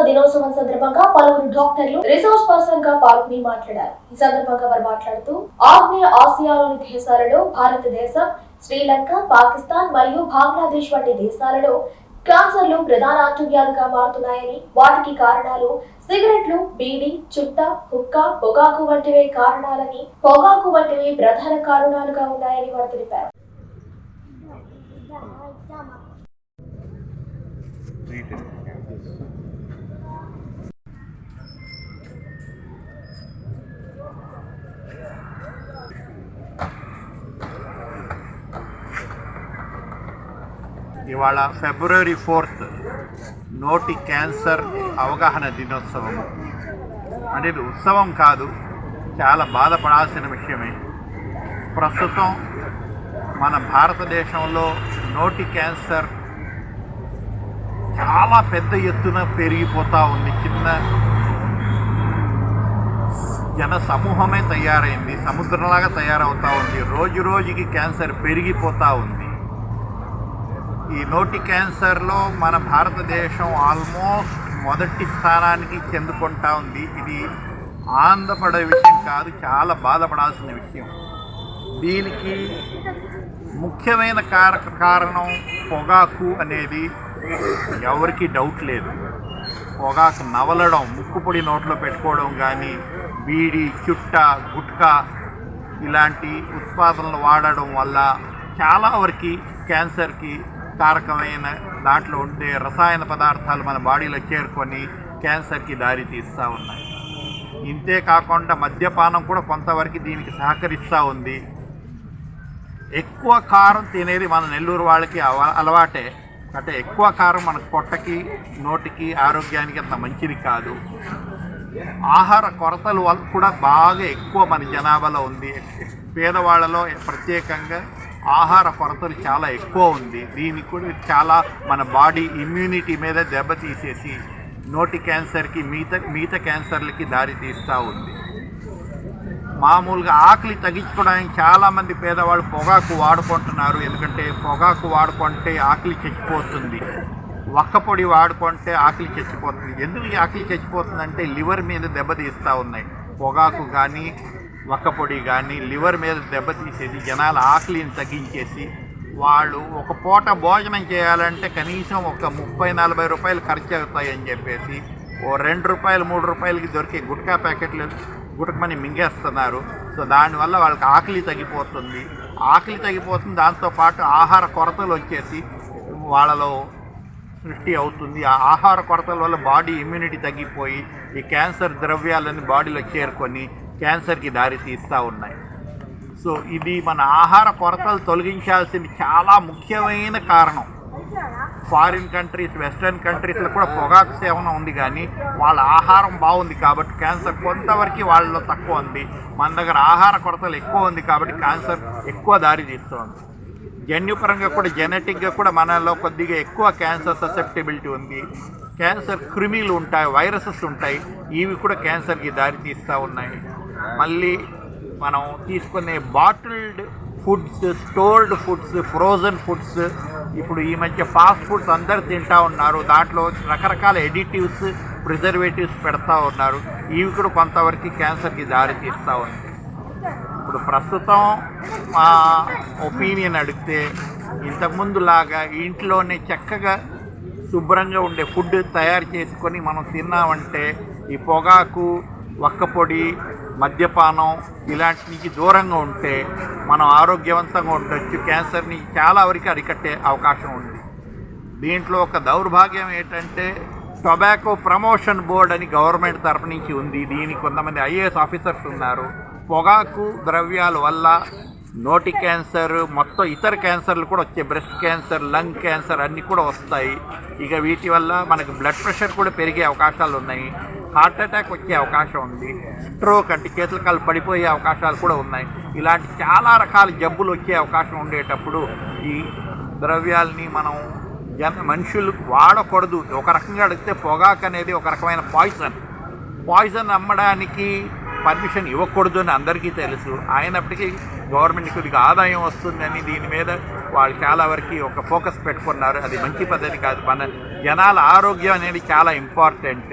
దినోత్సవం సందర్భంగా పలువురు డాక్టర్లు రిసోర్స్ పర్సన్ గా పాల్గొని మాట్లాడారు. ఈ సందర్భంగా వారు మాట్లాడుతూ ఆగ్నేయ ఆసియాలోని దేశాలలో భారతదేశం, శ్రీలంక, పాకిస్తాన్ మరియు బంగ్లాదేశ్ వంటి దేశాలలో క్యాన్సర్లు ప్రధాన అంటువ్యాధిగా మారుతున్నాయని, వాటికి కారణాలు సిగరెట్లు, బీడీ, చుట్ట, హుక్కా, పొగాకు వంటివే కారణాలని, పొగాకు వంటివి ప్రధాన కారణాలుగా ఉన్నాయని వారు తెలిపారు. ఇవాళ ఫిబ్రవరి 4th నోటి క్యాన్సర్ అవగాహన దినోత్సవం. అంటే ఇది ఉత్సవం కాదు, చాలా బాధపడాల్సిన విషయమే. ప్రస్తుతం మన భారతదేశంలో నోటి క్యాన్సర్ చాలా పెద్ద ఎత్తున పెరిగిపోతూ ఉంది. చిన్న జన సమూహమే తయారైంది, సముద్రంలాగా తయారవుతూ ఉంది. రోజు రోజుకి క్యాన్సర్ పెరిగిపోతూ ఉంది. ఈ నోటి క్యాన్సర్లో మన భారతదేశం ఆల్మోస్ట్ మొదటి స్థానానికి చెందుకుంటా ఉంది. ఇది ఆనందపడే విషయం కాదు, చాలా బాధపడాల్సిన విషయం. దీనికి ముఖ్యమైన కారణం పొగాకు అనేది ఎవరికి డౌట్ లేదు. పొగాకు నవలడం, ముక్కుపొడి నోట్లో పెట్టుకోవడం కానీ, బీడి, చుట్ట, గుట్కా ఇలాంటి ఉత్పాదనలు వాడడం వల్ల చాలా వరకు క్యాన్సర్కి కారకమైన దాంట్లో ఉండే రసాయన పదార్థాలు మన బాడీలో చేరుకొని క్యాన్సర్కి దారి తీస్తూ ఉన్నాయి. ఇంతే కాకుండా మద్యపానం కూడా కొంతవరకు దీనికి సహకరిస్తూ ఉంది. ఎక్కువ కారం తినేది మన నెల్లూరు వాళ్ళకి అలవాటే. అంటే ఎక్కువ కారం మన పొట్టకి, నోటికి, ఆరోగ్యానికి అంత మంచిది కాదు. ఆహార కొరతలు కూడా బాగా ఎక్కువ మన జనాభాలో ఉంది. పేదవాళ్ళలో ప్రత్యేకంగా ఆహార కొరతలు చాలా ఎక్కువ ఉంది. దీనికి కూడా చాలా మన బాడీ ఇమ్యూనిటీ మీద దెబ్బతీసేసి నోటి క్యాన్సర్కి, మిగతా క్యాన్సర్లకి దారి తీస్తూ ఉంది. మామూలుగా ఆకలి తగ్గించుకోవడానికి చాలామంది పేదవాళ్ళు పొగాకు వాడుకుంటున్నారు. ఎందుకంటే పొగాకు వాడుకుంటే ఆకలి చచ్చిపోతుంది, వక్కపొడి వాడుకుంటే ఆకలి చచ్చిపోతుంది. ఎందుకు ఈ ఆకలి చచ్చిపోతుందంటే లివర్ మీద దెబ్బతీస్తూ ఉన్నాయి. పొగాకు కానీ, వక్కపొడి కానీ లివర్ మీద దెబ్బతీసేసి జనాల ఆకలిని తగ్గించేసి వాళ్ళు ఒక పూట భోజనం చేయాలంటే కనీసం ఒక 30-40 రూపాయలు ఖర్చు అవుతాయని చెప్పేసి ఓ 2 రూపాయలు 3 రూపాయలకి దొరికే గుట్కా ప్యాకెట్లు గుటకమని మింగేస్తున్నారు. సో దానివల్ల వాళ్ళకి ఆకలి తగ్గిపోతుంది. దాంతోపాటు ఆహార కొరతలు వచ్చేసి వాళ్ళలో సృష్టి అవుతుంది. ఆ ఆహార కొరతల వల్ల బాడీ ఇమ్యూనిటీ తగ్గిపోయి ఈ క్యాన్సర్ ద్రవ్యాలన్నీ బాడీలో చేరుకొని క్యాన్సర్కి దారి తీస్తూ ఉన్నాయి. సో ఇది మన ఆహార కొరతలు తొలగించాల్సిన చాలా ముఖ్యమైన కారణం. ఫారిన్ కంట్రీస్, వెస్ట్రన్ కంట్రీస్లో కూడా పొగాకు సేవన ఉంది, కానీ వాళ్ళ ఆహారం బాగుంది కాబట్టి క్యాన్సర్ కొంతవరకు వాళ్ళలో తక్కువ ఉంది. మన దగ్గర ఆహార కొరతలు ఎక్కువ ఉంది కాబట్టి క్యాన్సర్ ఎక్కువ దారి తీస్తుంది. జన్యుపరంగా కూడా, జెనెటిక్గా కూడా మనలో కొద్దిగా ఎక్కువ క్యాన్సర్ ససెప్టిబిలిటీ ఉంది. క్యాన్సర్ క్రిమిలు ఉంటాయి, వైరసెస్ ఉంటాయి, ఇవి కూడా క్యాన్సర్కి దారి తీస్తూ ఉన్నాయి. మళ్ళీ మనం తీసుకునే bottled foods, stored foods, frozen foods, ఇప్పుడు ఈ మధ్య ఫాస్ట్ ఫుడ్స్ అందరు తింటూ ఉన్నారు. దాంట్లో రకరకాల ఎడిటివ్స్, ప్రిజర్వేటివ్స్ పెడతా ఉన్నారు. ఇవి కూడా కొంతవరకు క్యాన్సర్కి దారి తీస్తూ ఉంది. ఇప్పుడు ప్రస్తుతం మా ఒపీనియన్ అడిగితే ఇంతకుముందు లాగా ఇంట్లోనే చక్కగా శుభ్రంగా ఉండే ఫుడ్ తయారు చేసుకొని మనం తిన్నామంటే ఈ పొగాకు, వక్కపొడి, మద్యపానం ఇలాంటి నుంచి దూరంగా ఉంటే మనం ఆరోగ్యవంతంగా ఉండొచ్చు. క్యాన్సర్ని చాలా వరకు అరికట్టే అవకాశం ఉంది. దీంట్లో ఒక దౌర్భాగ్యం ఏంటంటే టొబాకో ప్రమోషన్ బోర్డ్ అని గవర్నమెంట్ తరఫు నుంచి ఉంది. దీనికి కొంతమంది ఐఏఎస్ ఆఫీసర్స్ ఉన్నారు. పొగాకు ద్రవ్యాల వల్ల నోటి క్యాన్సర్, మొత్తం ఇతర క్యాన్సర్లు కూడా వచ్చాయి. బ్రెస్ట్ క్యాన్సర్, లంగ్ క్యాన్సర్ అన్నీ కూడా వస్తాయి. ఇక వీటి వల్ల మనకు బ్లడ్ ప్రెషర్ కూడా పెరిగే అవకాశాలు ఉన్నాయి. హార్ట్ అటాక్ వచ్చే అవకాశం ఉంది. స్ట్రోక్ అంటే చేతుల కాళ్ళు పడిపోయే అవకాశాలు కూడా ఉన్నాయి. ఇలాంటి చాలా రకాల జబ్బులు వచ్చే అవకాశం ఉండేటప్పుడు ఈ ద్రవ్యాలని మనం మనుషులు వాడకూడదు. ఒక రకంగా అడిగితే పొగాకు అనేది ఒక రకమైన పాయిజన్ అమ్మడానికి పర్మిషన్ ఇవ్వకూడదు అని అందరికీ తెలుసు. అయినప్పటికీ గవర్నమెంట్ కొద్దిగా ఆదాయం వస్తుందని దీని మీద వాళ్ళు చాలా వరకు ఒక ఫోకస్ పెట్టుకున్నారు. అది మంచి పద్ధతి కాదు. మన జనాల ఆరోగ్యం అనేది చాలా ఇంపార్టెంట్.